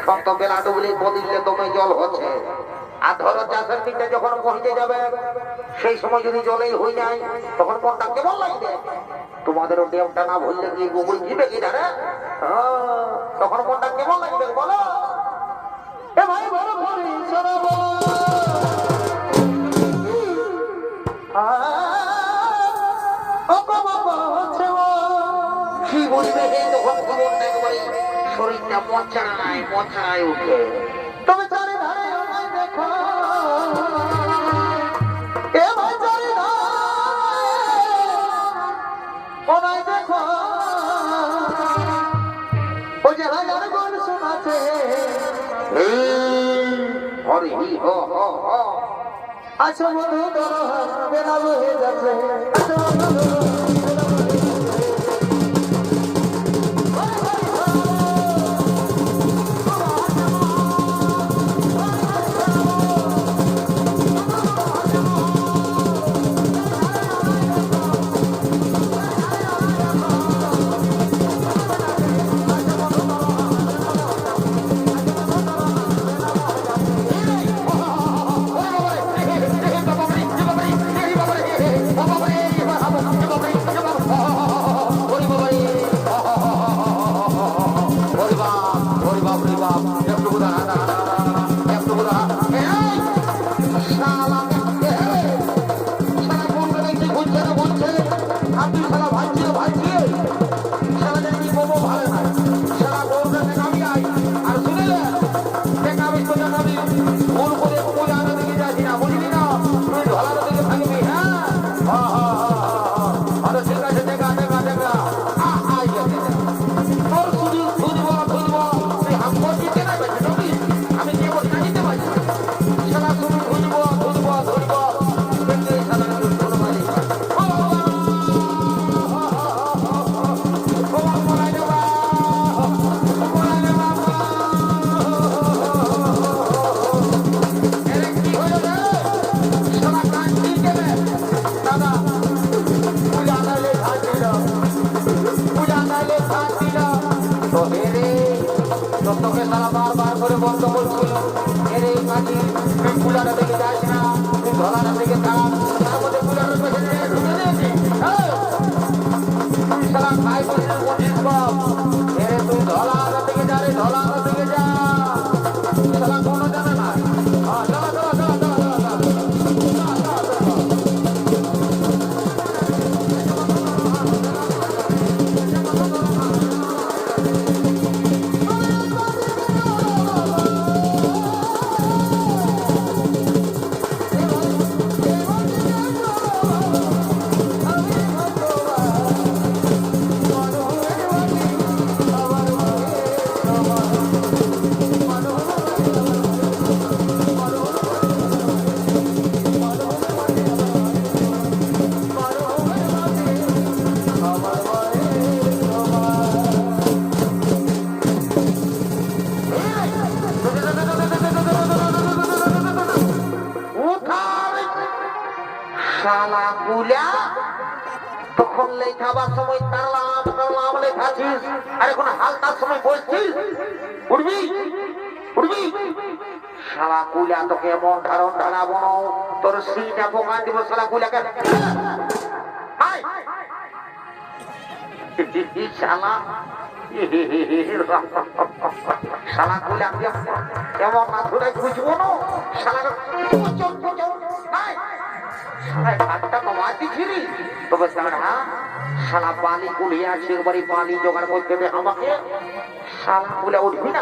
এখন তো বেলা ডুবলে বদিলে দমে জল হচ্ছে। আর ধরো চাষের দিকটা যখন পৌঁছে যাবে সেই সময় যদি জলেই হয়ে যায় তখন মনটা কেমন লাগবে? তোমাদেরও ডেমটা না ভরলে কি গোবর জিবে কিনা রে? তখন মনটা কেমন লাগবে বলো? এ ভাই বলো কি বলবে তখন জীবনটা একবারে শরীরটা মচায় উঠে। তবে চারে ধারে আমায় দেখো, এ ভাই চারে ধারে দেখো, ও যে হাজার গান শোনাচ্ছে হরি হ হ হ। আচ্ছা বন্ধু ধরো বেলা হয়ে যাচ্ছে। আচ্ছা বন্ধু তখন লেখাবার সময় তারলাম লেখাছিস, আর এখন হালতার সময় বসছিস। উঠবি উঠবি শালা কুলা, তোকে এমন ধারণ ধারাবো না তোর সিটা পোকা দিব শালা কুলাকে। শালা শালা কুলা এমন না ধরে খুঁজবো না শালা তবে শালা পানি কুলিয়ে আছে একবারই পানি জোগাড় করতে হবে আমাকে। শালা কুলে উঠবি না,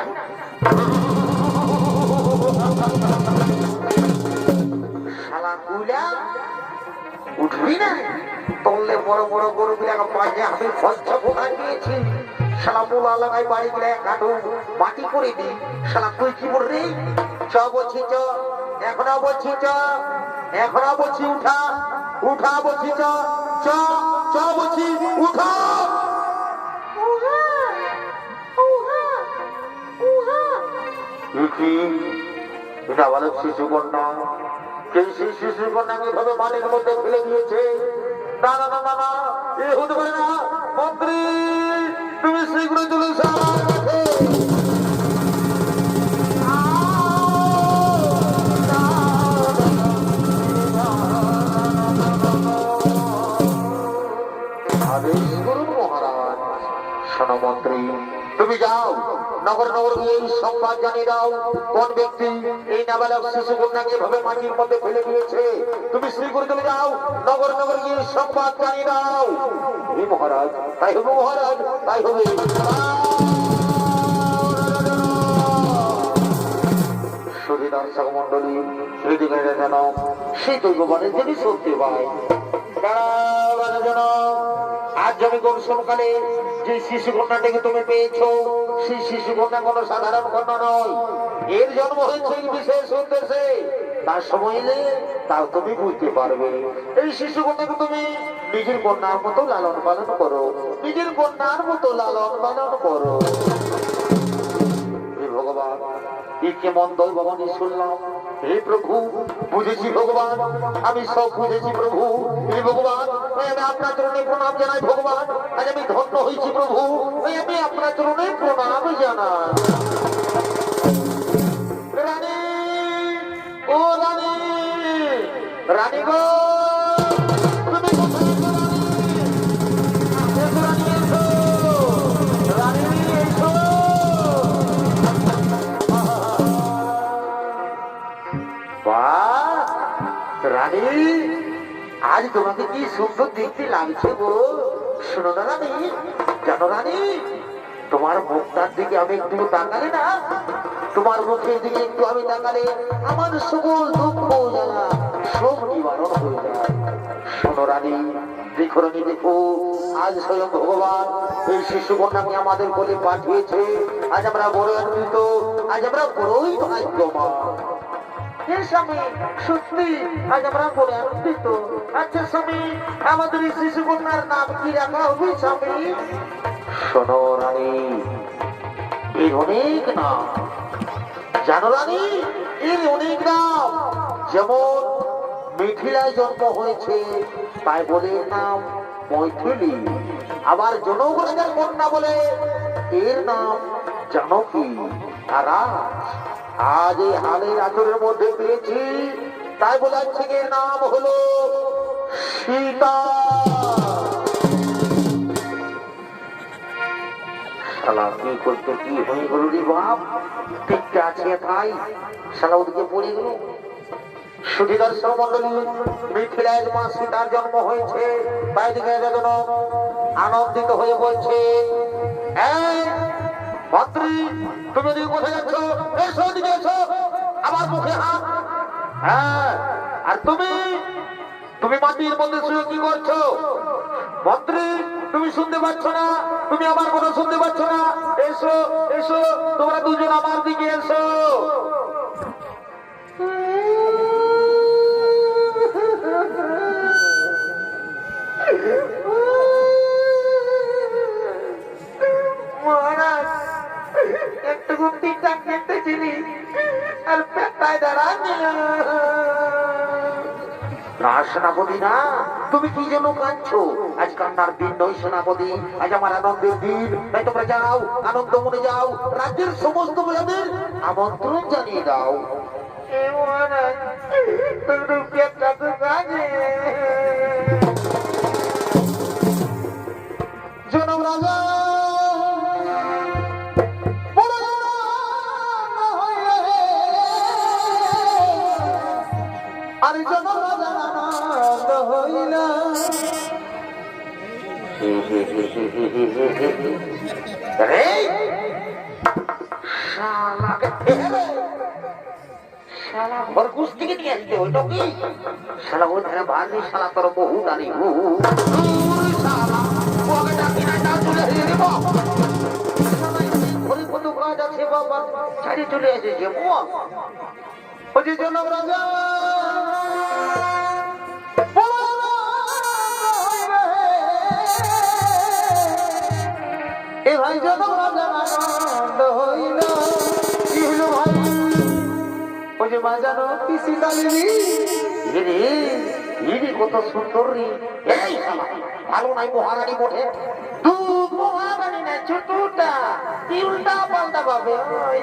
শালা কুলা উঠবি না। তললে বড় বড় গরু গুলাকে পাশে আমি ফলছ পোকা দিয়েছি। শালা মোলা লাগাই বাড়ি গেলে কাটু মাটি করে দি। শালা তুই কি বলবি? চ বলছি চ, এখনো বলছি চ, এখনো বলছি উঠা উঠা বলছি চ চ চ বলছি উঠা। এটা বলে শিশু কন্যা, সেই শিশু কন্যাকে এভাবে মাটির মধ্যে ফেলে দিয়েছে। না না না না না, এ হতে পারে না। মন্ত্রী তুমি শীঘ্রই চলে এসো আমার কাছে। সংবাদ জানিয়ে দাও কোন ব্যক্তি এই নাবালক শিশু কন্যাকে এভাবে মাটির মধ্যে ফেলে দিয়েছে। তুমি শ্রীগুরু চলে যাও, নগর নগর গিয়ে সংবাদ জানিয়ে দাও। হে মহারাজ, তাই হবে মহারাজ, তাই হবে। দর্শক মন্ডলী হৃদয়ের যেন সেই দৈববানের যদি শক্তি পায়। আজ আমি দর্শনকালে যে শিশু কন্যাটাকে তুমি পেয়েছো, সেই শিশু কন্যা কোনো সাধারণ কন্যা নয়। এর জন্ম হয়েছে বিশেষ উদ্দেশ্যে। তার সময় এলে তাও তুমি বুঝতে পারবে। এই শিশু কন্যাকে তুমি নিজের কন্যার মতো লালন পালন করো, নিজের কন্যার মতো লালন পালন করো। ভগবান কেমন দৈববাণী শুনলাম। হে প্রভু, বুঝেছি ভগবান, আমি সব বুঝেছি প্রভু। হে ভগবান, আমি আপনার চরণে প্রণাম জানাই ভগবান। আজ আমি ধন্য হয়েছি প্রভু, আমি আপনার চরণে প্রণাম জানাই। রানী, ও রানী, রানী গো, তুমি কোথায় গো রানী? এসো রানী, এসো রানী, এসো। রানী, আজ তোমাকে কি সুন্দর দেখতে লাগছে গো। শোনো না রানী, জানো রানী, তোমার মুখটার দিকে আমি একটু তাকালে না, তোমার মুখের দিকে একটু আমি তাকালে আমার সকল দুঃখ জ্বালা সব নিবারণ হয়ে যায়। শোনো রানী, দেখো রানী, দেখো, আজ স্বয়ং ভগবান এই শিশু কন্যাকে আমাদের কোলে পাঠিয়েছে। আজ আমরা বড় আনন্দিত, আজ আমরা বড়ই ভাগ্যবান। স্বামী, সত্যি আজ আমরা বলে আনন্দিত। আচ্ছা স্বামী, আমাদের এই শিশু কন্যার নাম কি রাখা হবে স্বামী? শোনো রানী, এর অনেক নাম, জানো রানী, এর অনেক নাম। যেমন মিথিলায় জন্ম হয়েছে তাই বলে এর নাম মৈথিলী। আবার জনগণের কন্যা বলে এর নাম জানকী। আর আজ এই হালের আচরের মধ্যে পেয়েছি তাই বলে এর নাম হলো সীতা। শালা কি করতে কি হয়ে গেল রে বাপ, দেখতে আছে তাই শালা ওদিকে পড়ে গেল। শুধু দর্শক মন্ডলী, মিথিলায় মা সীতার জন্ম হয়েছে তাই দিকে যেন আনন্দিত হয়ে বলছে, মন্ত্রী তুমি ওদিকে কোথায় যাচ্ছ? এসো দিকে এসো, আবার মুখে হাত। হ্যাঁ, আর তুমি তুমি মাটির মধ্যে শুয়ে কি করছো? মন্ত্রী তুমি শুনতে পাচ্ছ না? তুমি আমার কথা শুনতে পাচ্ছ না? এসো এসো, তোমরা দুজন আমার দিকে এসো। মহারাজ, একটু ঠিকঠাক দেখতেছিলি আর পেটায় দাঁড়ানি না। সেনাপতি না, তুমি কি জন্য কাঁদছো? আজ কান্নার দিন নয় সেনাপতি, আজ আমার আনন্দের দিন। তাই তোমরা যাও, আনন্দ মনে যাও, রাজ্যের সমস্ত প্রজাদের আমন্ত্রণ জানিয়ে দাও। জনম রাজা আর জনম রাজা আনন্দ হইল। শালা ঘর ঘুষ থেকে নিয়ে আসতে হইল কি? শালা ওই ধারে বাড়ি, শালা তোর বহু দাঁড়ি চলে এসেছে বলছি জনক রাজা এ ভাই জনক রাজা আনন্দ হইল। কি হলো ভাই? ওই যে বাজানো পিসি কালিনী কত সুন্দর রে। এই শালা ভালো নাই মহারানী মোটে, মহারানী নাই ছোটটা কি উল্টা পাল্টা পাবে,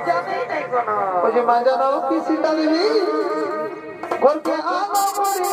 জানেই নাই কোন। ওই যে বাজানো পিসি কালিনী করতে আলো করি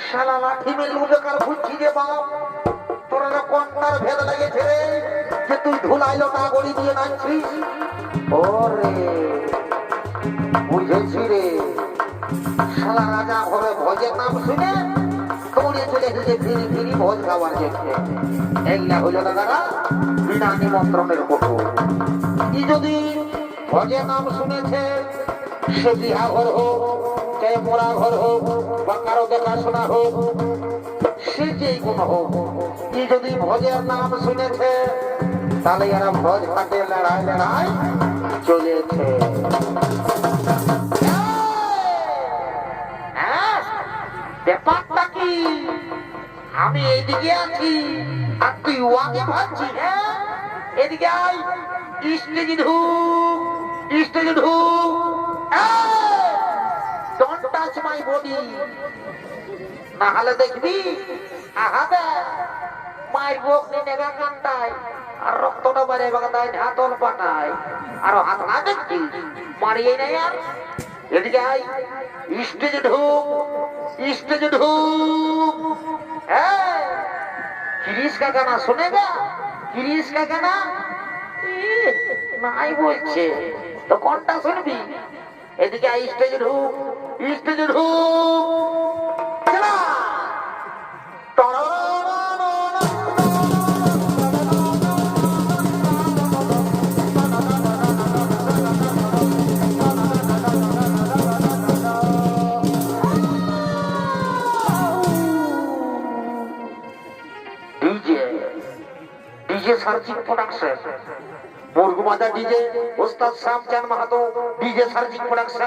শালা লাঠি মেরে উপকার বুঝছি রে বাপ, তোরা না কোনটার ভেদ লেগেছে রে যে তুই ধুলাইলো না গড়ি দিয়ে নাচছিস? ওরে বুঝেছি রে, শালা রাজা ঘরে ভোজের নাম শুনে দৌড়ে চলে এসেছে ফিরি ফিরি ভোজ খাবার জন্য। এগুলা হইল না দাদা বিনা নিমন্ত্রণের কঠো। কি যদি ভোজের নাম শুনেছে, সে বিহা ঘর হোক, চাই মোড়া ঘর হোক, বা কারো দেখাশোনা হোক, সে যেই কোন হোক, কি যদি ভোজের নাম শুনেছে তাহলে এরা ভোজ খাটে লড়াই লড়াই চলেছে। ব্যাপারটা কি, আমি এইদিকে আছি আর তুই ওয়াকে ভাবছি? হ্যাঁ এদিকে আয়, স্টেজে ঢুক, স্টেজে ঢুক। ডোন্ট টাচ মাই বডি, না হলে দেখবি আহাদে মায়ের বুক নিয়ে কান্তায় আর রক্তটা বেড়ে বাগাতায় ঢাতল পাঠায় আর হাত না দেখছি মারিয়ে নেয়। আর এদিকে আয়, স্টেজে ঢুক, স্টেজে ঢুক। হ্যাঁ কিরিশ का गाना सुनेगा? किरीश का गाना নাই বলছে তো কোনটা শুনবি? এদিকে আই, স্টেজে ঢুক, স্টেজে ঢুক। চলা সার্জিং প্রোডাকশন, মুরগুমাদা ডিজে, ওস্তাদ শ্যামচাঁদ মাহাতো ডিজে সার্জিং প্রোডাকশন।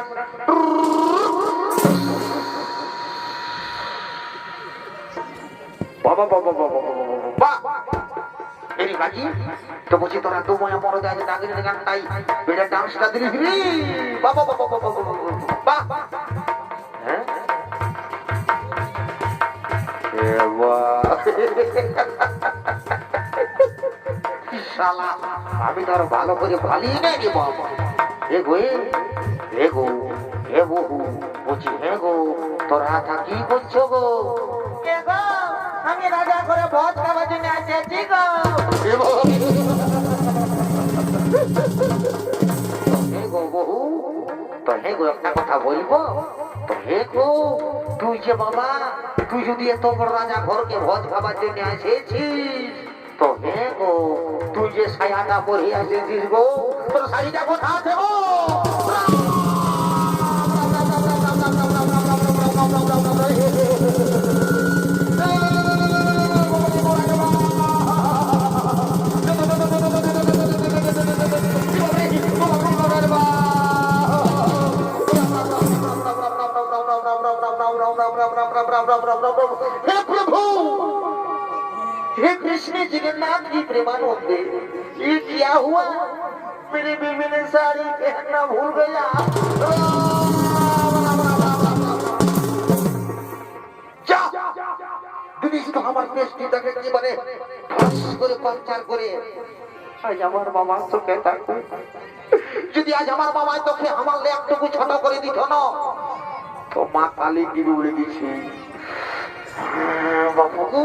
বাবা বাবা বাবা বাবা এরি বাজি তো বলছি তোরা তো ময়া মরদ আছে ডাগির গানটাই বেটা ডান্সটা দিলি বাবা বাবা বাবা বাবা। হ্যাঁ আমি তো আর ভালো করে ভালিয়ে নেই রে বাবা। হে গো হে গো হে বহু বলছি, হে গো তোরা কি করছো গো? আমি রাজা করে ভোজ খাবার জন্য আসছি গো। হে গো বহু, তো হে গো একটা কথা বলবো তো, হে গো তুই যে বাবা, তুই যদি এত বড় রাজা ঘরকে ভোজ খাবার জন্য এসেছিস তো হে গো তুই যে সায়াটা পরে এসেছিস গো, তোর শাড়িটা কোথা আছে গো? हे प्रभु, हे कृष्ण जगन्नाथ की प्रेमानंद, ये क्या हुआ? मेरी बीवी ने साड़ी पहनना भूल गया। जा दिनेश तो हमारे पेस्टी तक की बने फस करे पंचर करे। आज हमार मामा तो कहता को যদি আজ আমার মামা তোকে আমার লেকটুকু ছোট করে দিত না তো মা কালী গিরি উড়ে দিছি বাবু।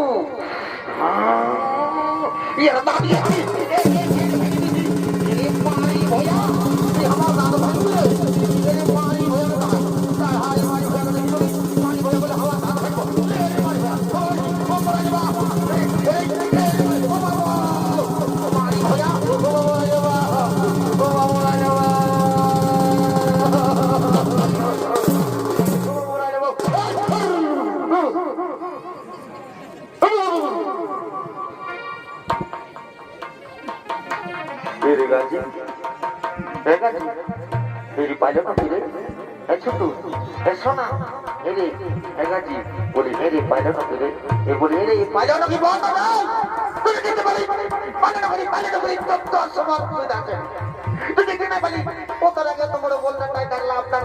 ইয়ার দাদি পানি ভয়া আমার দাদু ভাই পানি ভয়া পানি ভয়া বলে হাওয়া দাদু ভাই मेरी पायलट फिरे छोटू सोना मेरे जी बोले मेरे पायलट फिरे ये बोले मेरे पायलट की बहुत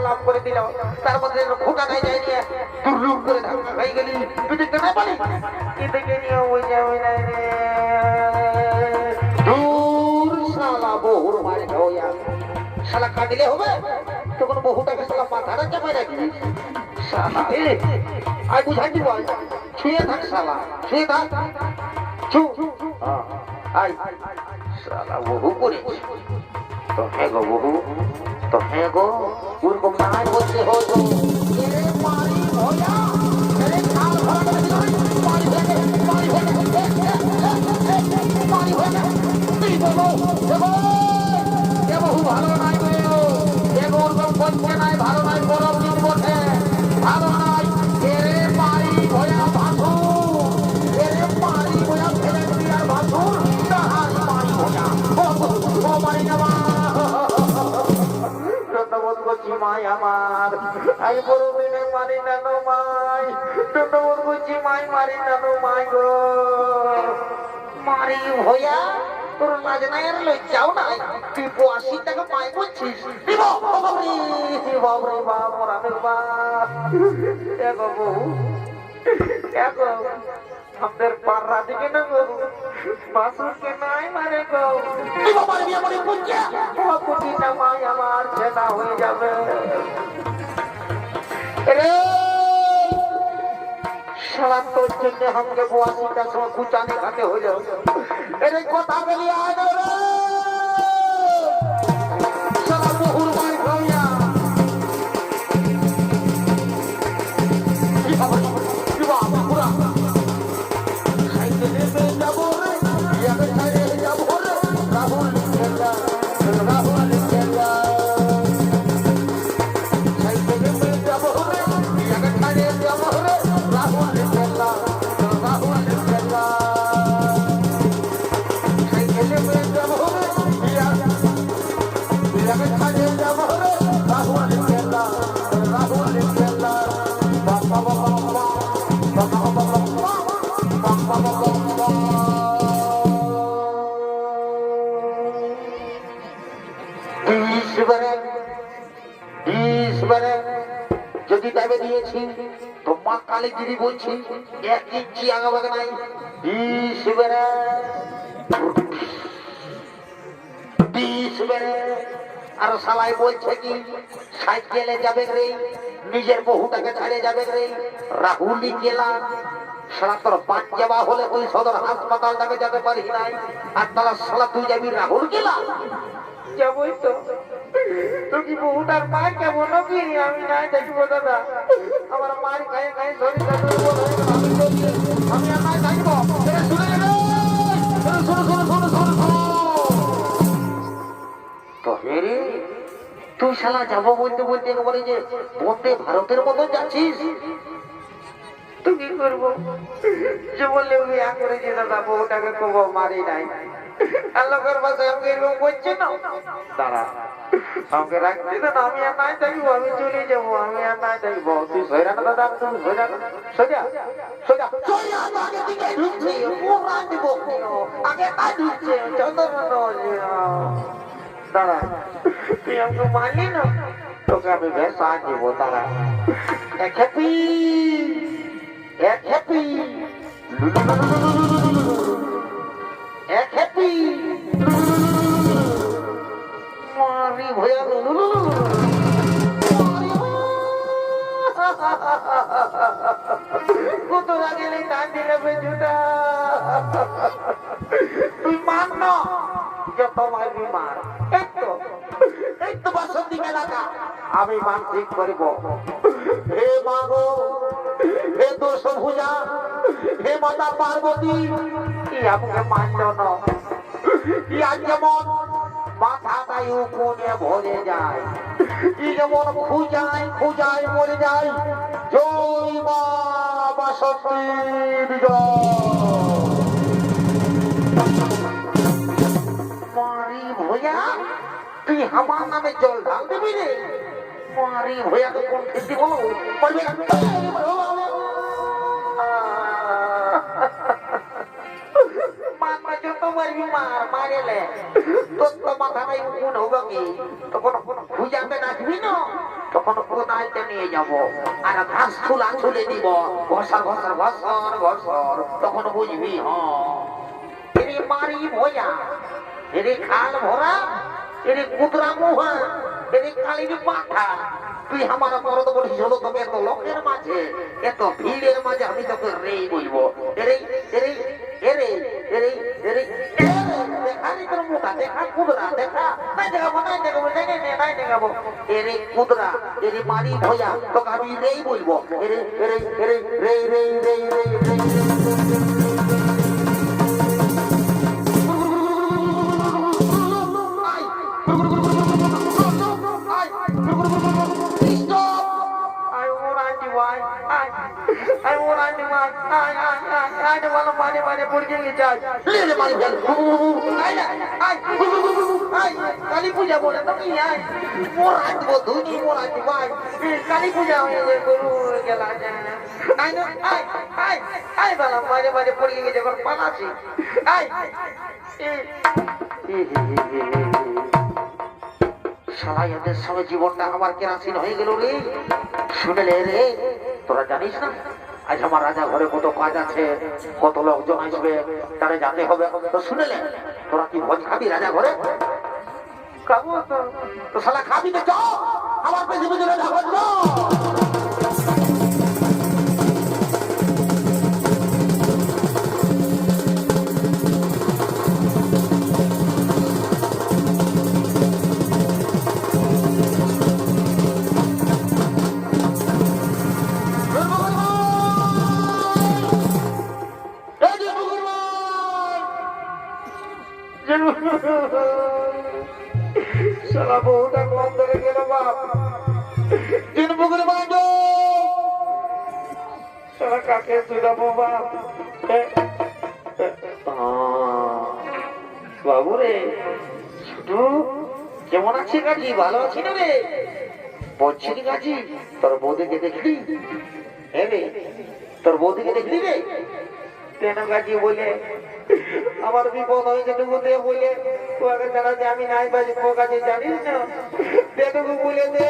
লাভ করে দিল তার মধ্যে খোটা নাই যায় নিয়ে দুর্লুপ করে ধাক্কা খাই গেলি তুই দেখতে না পারি কি দেখে নিয়ে ওই যাবে না রে দূর শালা বহুর মারে হইয়া শালা কাটিলে হবে তখন বহুটাকে শালা মাথাটা চাপাই রাখবি শালা আই বুঝাইছি বল শুয়ে থাক শালা শুয়ে থাক চু আই শালা বহু করেছি তো হ্যাঁ গো বহু তো হ্যাঁ গো ওরকম নাই বলতে হতো এরে মারি ভয়া এরে খাল ভরা করে দিল মারি ভেঙে মারি ভেঙে তুই বলো দেখো এ বহু ভালো নাই গো এ ওরকম করছে নাই ভালো নাই গরম দিন বসে ভালো নাই এরে মারি ভয়া ভাসু এরে মারি ভয়া ফেলে দিবি আর ভাসুর তাহার মারি ভয়া ও মারি যাবা দণ্ডবোধ করছি মাই আমার আই বড় মেনে মারি নানো মাই দণ্ডবোধ করছি মাই মারি নানো মাই গো মারি ভয়া তোর লাজ নাই আর লজ্জাও নাই তুই ৮২ টাকা পাই বলছিস বাবরে বাপ রামের বাপ এগো বহু এগো আমাদের পাড়া দিকে না গো বাসুরকে নাই মারে গো আমার বিয়ে করে পুজা ও কোটিটা মাই আমার ছেদা হয়ে যাবে রে সারা তোর জন্য আমাকে ৮২টার সময় কুচানে খাতে হইল এরে কথা বেরিয়ে আয় রে সারা বহুর মার খাইয়া কি খবর কি বাবা পুরা সাইকেলে বে যাব রে ইয়াবে ছাড়ে যাব রে রাহুল খেলা সাইকেলে বে যাব রে ইয়াবে ছাড়ে যাব রে রাহুল খেলা সাইকেলে বে যাব রে ইয়াবে ছাড়ে যাব রে রাহুল খেলা বাবা বাবা যদি দাবে দিয়েছি তো মা কালী দিদি বলছি ১ ইঞ্চি আগাবাগে নাই আর সালাই বলছে কি সাইকেলে যাবে রে নিজের বহুটাকে ছাড়িয়ে যাবে রে রাহুলি গেলা সালা তোর বাদ যাওয়া হলে তুই সদর হাসপাতালটাকে যেতে পারি নাই আর তারা সালা তুই যাবি রাহুল গেলা যাবই তো তুই কি বহুটার মা কেমন কি আমি নাই দেখবো দাদা আমার মার খায় খায় শরীরটা দুর্বল হয়ে গেল আমি আর নাই থাকবো শুনে গেলে তো হেরে তুই শালা যাবো বলতে বলতে একেবারে যে বন্দে ভারতের মতো যাচ্ছিস তুই কি করবো যে বললে বিয়া করেছি দাদা বউটাকে কব মারি নাই আর লোকের পাশে আমাকে এরকম করছে না দাঁড়া আমাকে রাখছি না আমি আর নাই থাকবো আমি চলে যাবো আমি আর নাই থাকবো তুই সৈরা না দাদা তুমি সৈরা সোজা সোজা সোজা আগে দিকে ঢুকছি ওরা দিব আগে আই ঢুকছে চন্দন দাঁড়া তুই আমাকে মারলি না তোকে আমি ভেসা দিব দাঁড়া এক হ্যাপি এক হ্যাপি এক হ্যাপি মারি ভয়া কত গেলে টান দিলে বেজুটা তুই মান না যত মারবি মার এই তো বাসন্তী মেলাটা আমি মানসিক করিব হে মা গো হে দোষ ভুজা হে মাতা পার্বতী আমাকে মানল না ইয়া যেমন মাথাটাই উপনে ভরে যায় ই যেমন খুঁজায় খুঁজায় মরে যায় জয় মা বাসন্তী বিজয় মারি ভয়া তুই আমার নামে জল ঢাল দিবি রে মারি ভয়া তো কোন খেতে বলো বলবি মারবা যত মারবি মার মারেলে তোর তো মাথাটাই উকুন হবে কি তখন খুঁজাতে রাখবি না তখন কোথায়তে নিয়ে যাব আর ঘাস ছুলা ছুলে দিব ঘষা ঘষা ঘষর ঘষর তখন বুঝবি হ্যাঁ মারি ভয়া এরে খাল ভরা এরে কুতরা মুহা এরে কালির পাঠা তুই আমার মরদ বলিস হলো তোকে এত লোকের মাঝে এত ভিড়ের মাঝে আমি তোকে রে বলবো এরে এরে এরে এরে এরে দেখানি তোর মুখা দেখা কুদরা দেখা নাই দেখাবো নাই দেখাবো নাই দেখাবো এরে কুদরা এরে মারি ভয়া তোকে আমি রেই বলবো এরে এরে এরে রে রে রে রে রে কালী পূজা বলে তো কি মোরা দিব ধুনি মোরা দিবাই কালী পূজা হয়ে যায় গরু গেলা আই না আই আই আই বালা মাঝে মাঝে পড়ে গেছে যখন পালাছি আই শালা এদের সঙ্গে জীবনটা আমার কেরাসিন হয়ে গেল রে শুনলে রে তোরা জানিস না আজ আমার রাজা ঘরে কত কাজ আছে কত লোকজন আসবে তারা যেতে হবে তো শুনলে তোরা কি ভোজ খাবি রাজা ঘরে খাবো তো শালা খাবি তো চল আমার পেছনে পেছনে রাজা ঘর শালা বউটা কম ধরে গেল বাপ তিন পুকুরে বাঁধো শালা কাকে শুধাবো বাপ বাবু রে ছোটু কেমন আছে কাজী ভালো আছি না রে বলছি রে কাজী তোর বৌদিকে দেখলি রে তোর বৌদিকে দেখলি রে কেন কাজী বলে আমার বিপদ হয়েছে টুকুতে বলে তোকে জানা যে আমি নাই বাজবো কাজে জানিস না তেটুকু বলে দে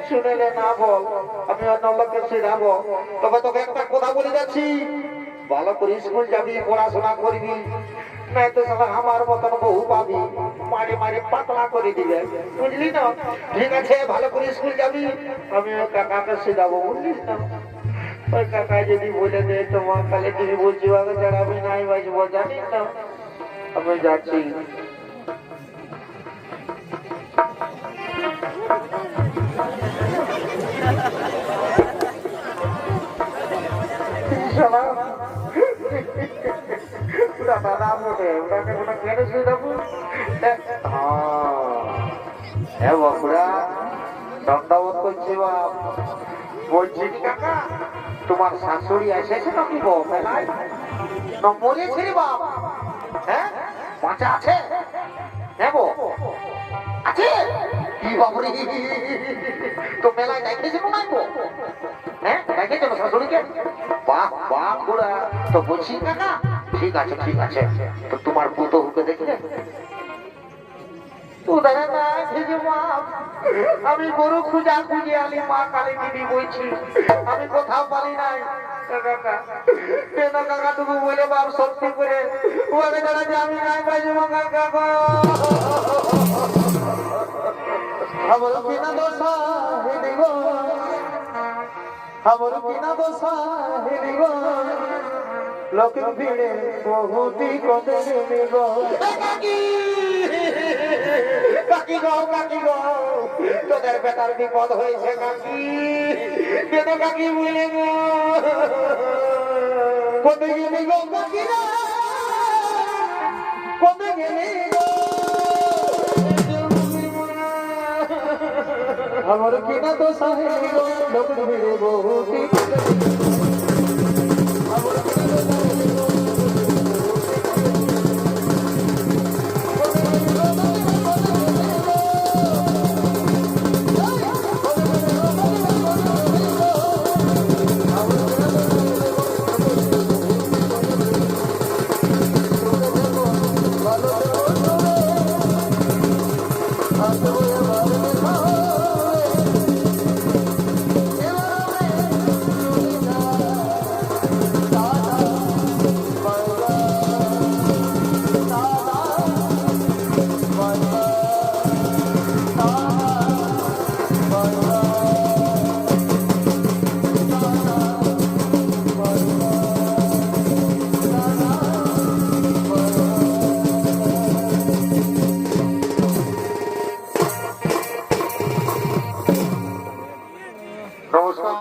শুনেলে না বল আমি অন্য লোককে শেখাবো তবে তোকে একটা কথা বলে যাচ্ছি ভালো করে স্কুল যাবি পড়াশোনা করবি নাই তো সবাই আমার মতন বহু পাবি মারে মারে পাতলা করে দিবে বুঝলি না ঠিক আছে ভালো করে স্কুল যাবি আমি ওই কাকাকে শেখাবো বুঝলিস না ওই কাকা যদি বলে দে তোমার কালে তুমি বলছি আগে ছাড়া আমি নাই বাজবো জানিস না আমি যাচ্ছি দাদা মোটে ওটাকে ওটা কেন শুধাবো হ্যাঁ বাবুরা দণ্ডবোধ করছি বাপ বলছি কাকা তোমার শাশুড়ি এসেছে নাকি গো মেলায় না মরেছে রে বাপ হ্যাঁ বাঁচা আছে হ্যাঁ গো আছে কি বাবুরি তো মেলায় দেখেছিল না গো হ্যাঁ দেখেছিল শাশুড়িকে বাহ বাহ বুড়া তো বলছি কাকা ঠিক আছে তো তোমার পুতহুকে দেখলে আমি গরু খুঁজা খুঁজে আলি মা কালী দিদি বলছি আমি কোথাও পারি নাই কাকা তুমি বলে বাপ সত্যি করে ওকে জানা যে আমি নাই বাজবো কাকা আমার বিনা দোষা হেলি গো আমার বিনা দোষা হেলি গো লোকের ভিড়ে বহুতি কদে গো কাকি গো তোদের বেটার বিপদ হয়েছে কাকি কেন কাকি বলে গো কোথায় গেলি গো কাকিরা কোথায় গেলি গো আমার কিনা তো সাহেব গো লোকের ভিড়ে বহুতি আমার কিনা তো নমস্কার।